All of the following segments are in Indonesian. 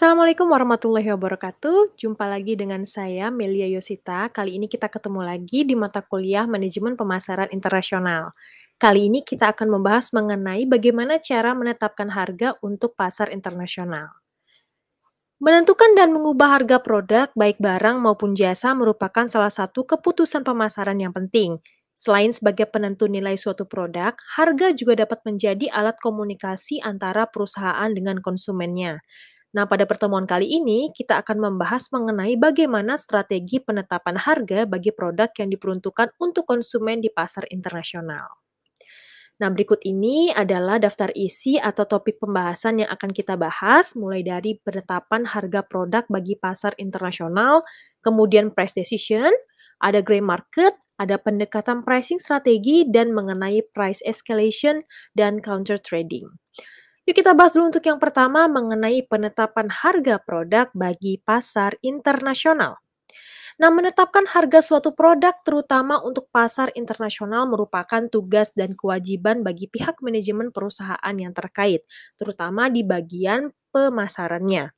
Assalamualaikum warahmatullahi wabarakatuh. Jumpa lagi dengan saya Melia Yosita. Kali ini kita ketemu lagi di mata kuliah Manajemen Pemasaran Internasional. Kali ini kita akan membahas mengenai bagaimana cara menetapkan harga untuk pasar internasional. Menentukan dan mengubah harga produk, baik barang maupun jasa, merupakan salah satu keputusan pemasaran yang penting. Selain sebagai penentu nilai suatu produk, harga juga dapat menjadi alat komunikasi antara perusahaan dengan konsumennya. Nah, pada pertemuan kali ini, kita akan membahas mengenai bagaimana strategi penetapan harga bagi produk yang diperuntukkan untuk konsumen di pasar internasional. Nah, berikut ini adalah daftar isi atau topik pembahasan yang akan kita bahas, mulai dari penetapan harga produk bagi pasar internasional, kemudian price decision, ada gray market, ada pendekatan pricing strategi, dan mengenai price escalation dan counter trading. Yuk kita bahas dulu untuk yang pertama mengenai penetapan harga produk bagi pasar internasional. Nah, menetapkan harga suatu produk terutama untuk pasar internasional merupakan tugas dan kewajiban bagi pihak manajemen perusahaan yang terkait, terutama di bagian pemasarannya.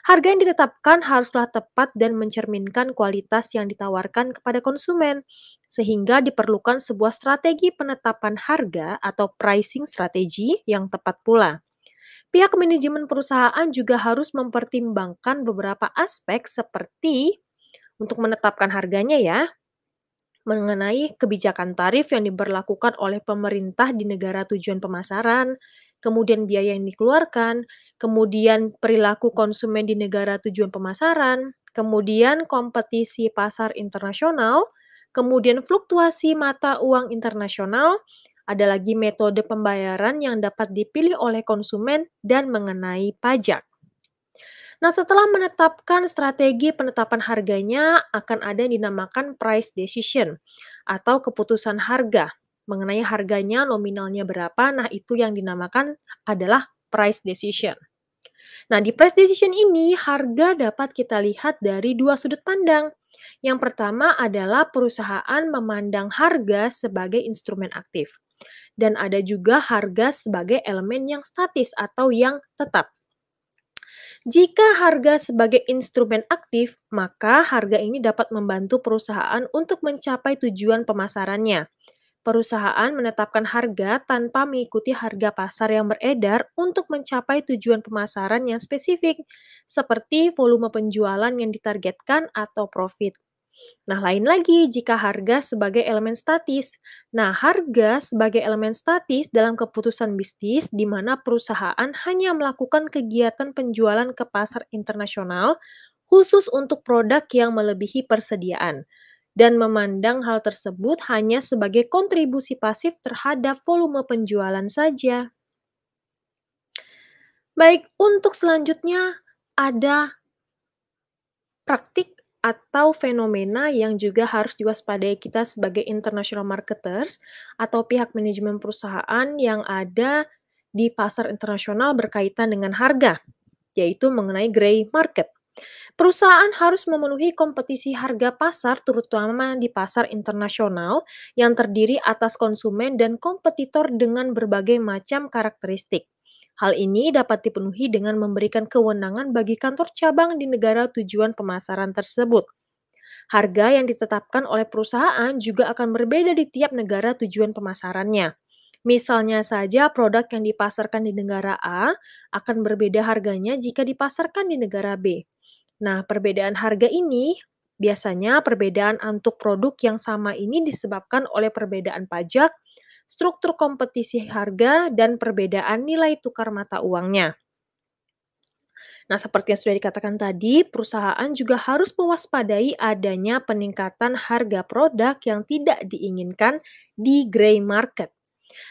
Harga yang ditetapkan haruslah tepat dan mencerminkan kualitas yang ditawarkan kepada konsumen, sehingga diperlukan sebuah strategi penetapan harga atau pricing strategi yang tepat pula. Pihak manajemen perusahaan juga harus mempertimbangkan beberapa aspek seperti untuk menetapkan harganya ya, mengenai kebijakan tarif yang diberlakukan oleh pemerintah di negara tujuan pemasaran, kemudian biaya yang dikeluarkan, kemudian perilaku konsumen di negara tujuan pemasaran, kemudian kompetisi pasar internasional, kemudian fluktuasi mata uang internasional, ada lagi metode pembayaran yang dapat dipilih oleh konsumen dan mengenai pajak. Nah, setelah menetapkan strategi penetapan harganya, akan ada yang dinamakan price decision atau keputusan harga. Mengenai harganya nominalnya berapa, nah itu yang dinamakan adalah price decision. Nah, di price decision ini, harga dapat kita lihat dari dua sudut pandang. Yang pertama adalah perusahaan memandang harga sebagai instrumen aktif. Dan ada juga harga sebagai elemen yang statis atau yang tetap. Jika harga sebagai instrumen aktif, maka harga ini dapat membantu perusahaan untuk mencapai tujuan pemasarannya. Perusahaan menetapkan harga tanpa mengikuti harga pasar yang beredar untuk mencapai tujuan pemasaran yang spesifik, seperti volume penjualan yang ditargetkan atau profit. Nah, lain lagi jika harga sebagai elemen statis. Nah, harga sebagai elemen statis dalam keputusan bisnis di mana perusahaan hanya melakukan kegiatan penjualan ke pasar internasional khusus untuk produk yang melebihi persediaan dan memandang hal tersebut hanya sebagai kontribusi pasif terhadap volume penjualan saja. Baik, untuk selanjutnya ada praktik atau fenomena yang juga harus diwaspadai kita sebagai international marketers atau pihak manajemen perusahaan yang ada di pasar internasional berkaitan dengan harga, yaitu mengenai gray market. Perusahaan harus memenuhi kompetisi harga pasar terutama di pasar internasional yang terdiri atas konsumen dan kompetitor dengan berbagai macam karakteristik. Hal ini dapat dipenuhi dengan memberikan kewenangan bagi kantor cabang di negara tujuan pemasaran tersebut. Harga yang ditetapkan oleh perusahaan juga akan berbeda di tiap negara tujuan pemasarannya. Misalnya saja produk yang dipasarkan di negara A akan berbeda harganya jika dipasarkan di negara B. Nah, perbedaan harga ini biasanya perbedaan untuk produk yang sama ini disebabkan oleh perbedaan pajak, struktur kompetisi harga, dan perbedaan nilai tukar mata uangnya. Nah, seperti yang sudah dikatakan tadi, perusahaan juga harus mewaspadai adanya peningkatan harga produk yang tidak diinginkan di gray market.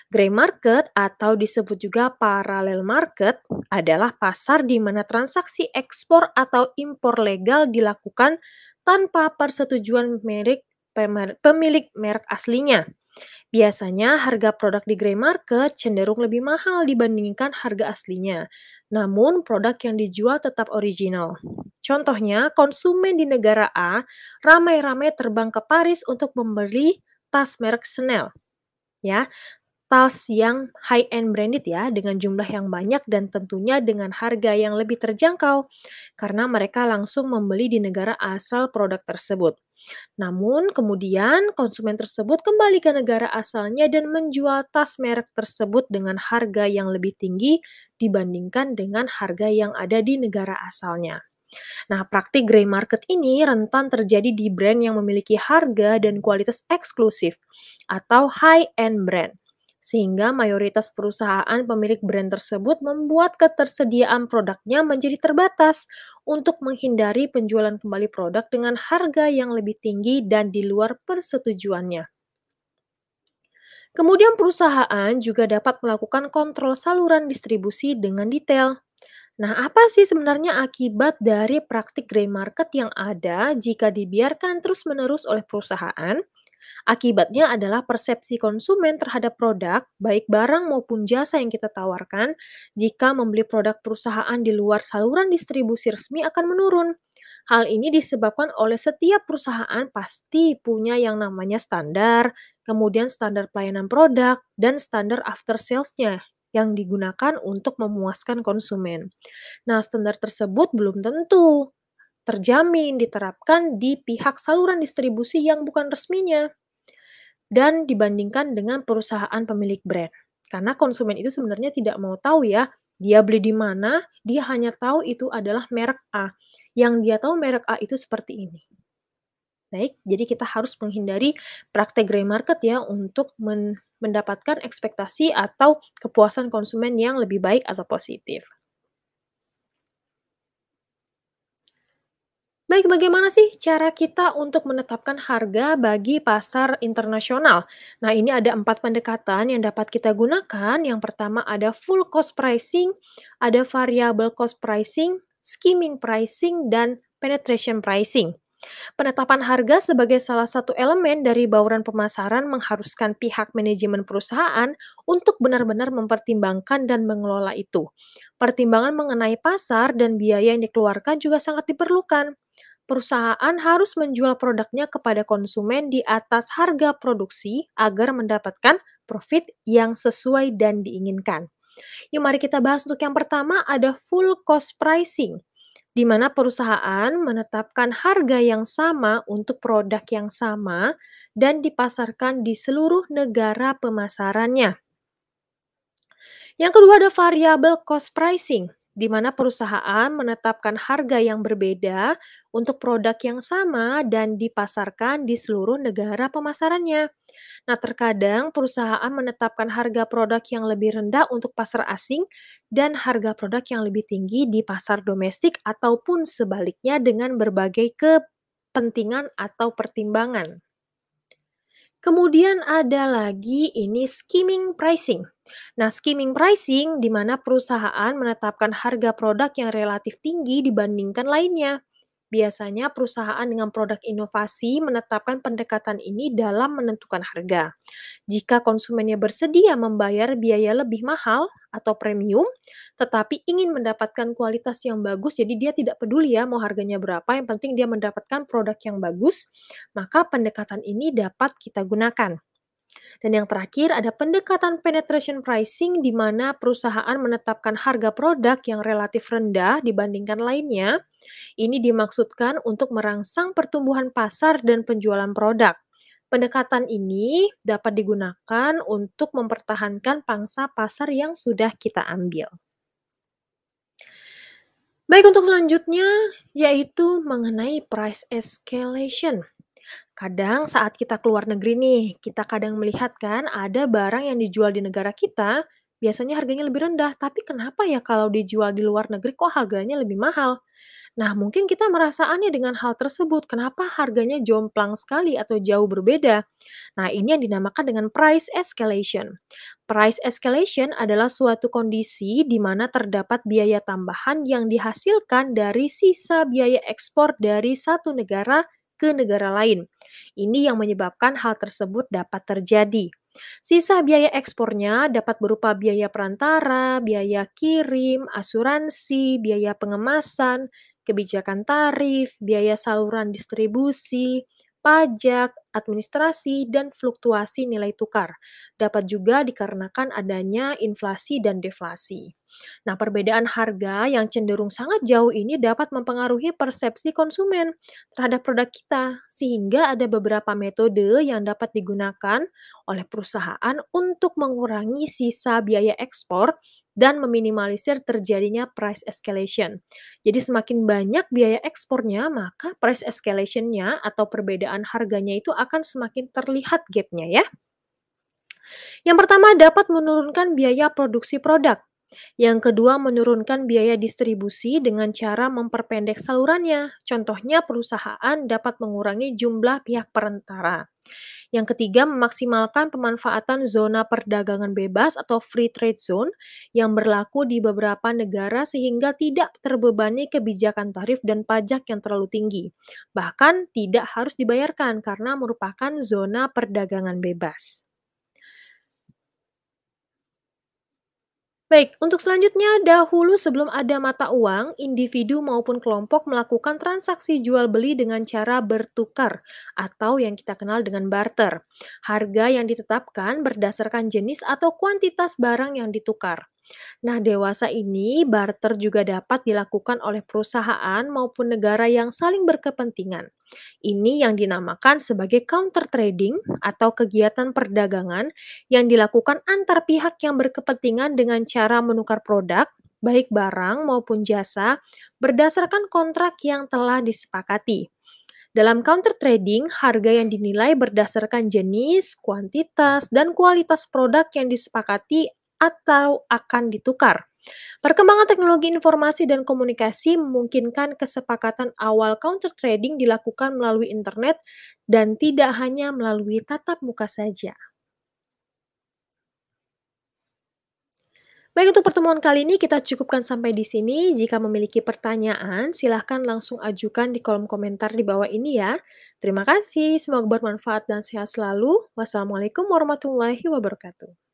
Gray market atau disebut juga parallel market adalah pasar di mana transaksi ekspor atau impor legal dilakukan tanpa persetujuan pemilik merek aslinya. Biasanya harga produk di gray market cenderung lebih mahal dibandingkan harga aslinya. Namun produk yang dijual tetap original. Contohnya, konsumen di negara A ramai-ramai terbang ke Paris untuk membeli tas merek Chanel. Ya, Tas yang high-end branded ya, dengan jumlah yang banyak dan tentunya dengan harga yang lebih terjangkau, karena mereka langsung membeli di negara asal produk tersebut. Namun, kemudian konsumen tersebut kembali ke negara asalnya dan menjual tas merek tersebut dengan harga yang lebih tinggi dibandingkan dengan harga yang ada di negara asalnya. Nah, praktik grey market ini rentan terjadi di brand yang memiliki harga dan kualitas eksklusif atau high-end brand. Sehingga mayoritas perusahaan pemilik brand tersebut membuat ketersediaan produknya menjadi terbatas untuk menghindari penjualan kembali produk dengan harga yang lebih tinggi dan di luar persetujuannya. Kemudian perusahaan juga dapat melakukan kontrol saluran distribusi dengan detail. Nah, apa sih sebenarnya akibat dari praktik grey market yang ada jika dibiarkan terus-menerus oleh perusahaan? Akibatnya adalah persepsi konsumen terhadap produk, baik barang maupun jasa yang kita tawarkan, jika membeli produk perusahaan di luar saluran distribusi resmi akan menurun. Hal ini disebabkan oleh setiap perusahaan pasti punya yang namanya standar, kemudian standar pelayanan produk, dan standar after sales-nya yang digunakan untuk memuaskan konsumen. Nah, standar tersebut belum tentu terjamin diterapkan di pihak saluran distribusi yang bukan resminya dan dibandingkan dengan perusahaan pemilik brand. Karena konsumen itu sebenarnya tidak mau tahu ya, dia beli di mana, dia hanya tahu itu adalah merek A. Yang dia tahu merek A itu seperti ini. Baik, jadi kita harus menghindari praktek grey market ya untuk mendapatkan ekspektasi atau kepuasan konsumen yang lebih baik atau positif. Baik, bagaimana sih cara kita untuk menetapkan harga bagi pasar internasional? Nah, ini ada 4 pendekatan yang dapat kita gunakan. Yang pertama ada full cost pricing, ada variable cost pricing, skimming pricing, dan penetration pricing. Penetapan harga sebagai salah satu elemen dari bauran pemasaran mengharuskan pihak manajemen perusahaan untuk benar-benar mempertimbangkan dan mengelola itu. Pertimbangan mengenai pasar dan biaya yang dikeluarkan juga sangat diperlukan. Perusahaan harus menjual produknya kepada konsumen di atas harga produksi agar mendapatkan profit yang sesuai dan diinginkan. Yuk mari kita bahas untuk yang pertama ada full cost pricing, di mana perusahaan menetapkan harga yang sama untuk produk yang sama dan dipasarkan di seluruh negara pemasarannya. Yang kedua ada variable cost pricing, di mana perusahaan menetapkan harga yang berbeda untuk produk yang sama dan dipasarkan di seluruh negara pemasarannya. Nah, terkadang perusahaan menetapkan harga produk yang lebih rendah untuk pasar asing dan harga produk yang lebih tinggi di pasar domestik ataupun sebaliknya dengan berbagai kepentingan atau pertimbangan. Kemudian ada lagi ini skimming pricing. Nah, skimming pricing di mana perusahaan menetapkan harga produk yang relatif tinggi dibandingkan lainnya. Biasanya perusahaan dengan produk inovasi menetapkan pendekatan ini dalam menentukan harga. Jika konsumennya bersedia membayar biaya lebih mahal atau premium, tetapi ingin mendapatkan kualitas yang bagus, jadi dia tidak peduli ya mau harganya berapa, yang penting dia mendapatkan produk yang bagus, maka pendekatan ini dapat kita gunakan. Dan yang terakhir ada pendekatan penetration pricing di mana perusahaan menetapkan harga produk yang relatif rendah dibandingkan lainnya. Ini dimaksudkan untuk merangsang pertumbuhan pasar dan penjualan produk. Pendekatan ini dapat digunakan untuk mempertahankan pangsa pasar yang sudah kita ambil. Baik, untuk selanjutnya yaitu mengenai price escalation. Kadang saat kita keluar negeri nih, kita kadang melihat kan ada barang yang dijual di negara kita, biasanya harganya lebih rendah, tapi kenapa ya kalau dijual di luar negeri kok harganya lebih mahal? Nah, mungkin kita merasa aneh dengan hal tersebut. Kenapa harganya jomplang sekali atau jauh berbeda? Nah, ini yang dinamakan dengan price escalation. Price escalation adalah suatu kondisi di mana terdapat biaya tambahan yang dihasilkan dari sisa biaya ekspor dari satu negara ke negara lain. Ini yang menyebabkan hal tersebut dapat terjadi. Sisa biaya ekspornya dapat berupa biaya perantara, biaya kirim, asuransi, biaya pengemasan, kebijakan tarif, biaya saluran distribusi, pajak, administrasi, dan fluktuasi nilai tukar. Dapat juga dikarenakan adanya inflasi dan deflasi. Nah, perbedaan harga yang cenderung sangat jauh ini dapat mempengaruhi persepsi konsumen terhadap produk kita, sehingga ada beberapa metode yang dapat digunakan oleh perusahaan untuk mengurangi sisa biaya ekspor dan meminimalisir terjadinya price escalation. Jadi semakin banyak biaya ekspornya, maka price escalation-nya atau perbedaan harganya itu akan semakin terlihat gap-nya ya. Yang pertama dapat menurunkan biaya produksi produk. Yang kedua, menurunkan biaya distribusi dengan cara memperpendek salurannya. Contohnya, perusahaan dapat mengurangi jumlah pihak perantara. Yang ketiga, memaksimalkan pemanfaatan zona perdagangan bebas atau free trade zone yang berlaku di beberapa negara sehingga tidak terbebani kebijakan tarif dan pajak yang terlalu tinggi. Bahkan tidak harus dibayarkan karena merupakan zona perdagangan bebas. Baik, untuk selanjutnya, dahulu sebelum ada mata uang, individu maupun kelompok melakukan transaksi jual beli dengan cara bertukar atau yang kita kenal dengan barter. Harga yang ditetapkan berdasarkan jenis atau kuantitas barang yang ditukar. Nah, dewasa ini barter juga dapat dilakukan oleh perusahaan maupun negara yang saling berkepentingan. Ini yang dinamakan sebagai counter trading atau kegiatan perdagangan yang dilakukan antar pihak yang berkepentingan dengan cara menukar produk, baik barang maupun jasa, berdasarkan kontrak yang telah disepakati. Dalam counter trading, harga yang dinilai berdasarkan jenis, kuantitas, dan kualitas produk yang disepakati atau akan ditukar. Perkembangan teknologi informasi dan komunikasi memungkinkan kesepakatan awal counter trading dilakukan melalui internet dan tidak hanya melalui tatap muka saja. Baik, untuk pertemuan kali ini kita cukupkan sampai di sini. Jika memiliki pertanyaan, silahkan langsung ajukan di kolom komentar di bawah ini ya. Terima kasih, semoga bermanfaat dan sehat selalu. Wassalamualaikum warahmatullahi wabarakatuh.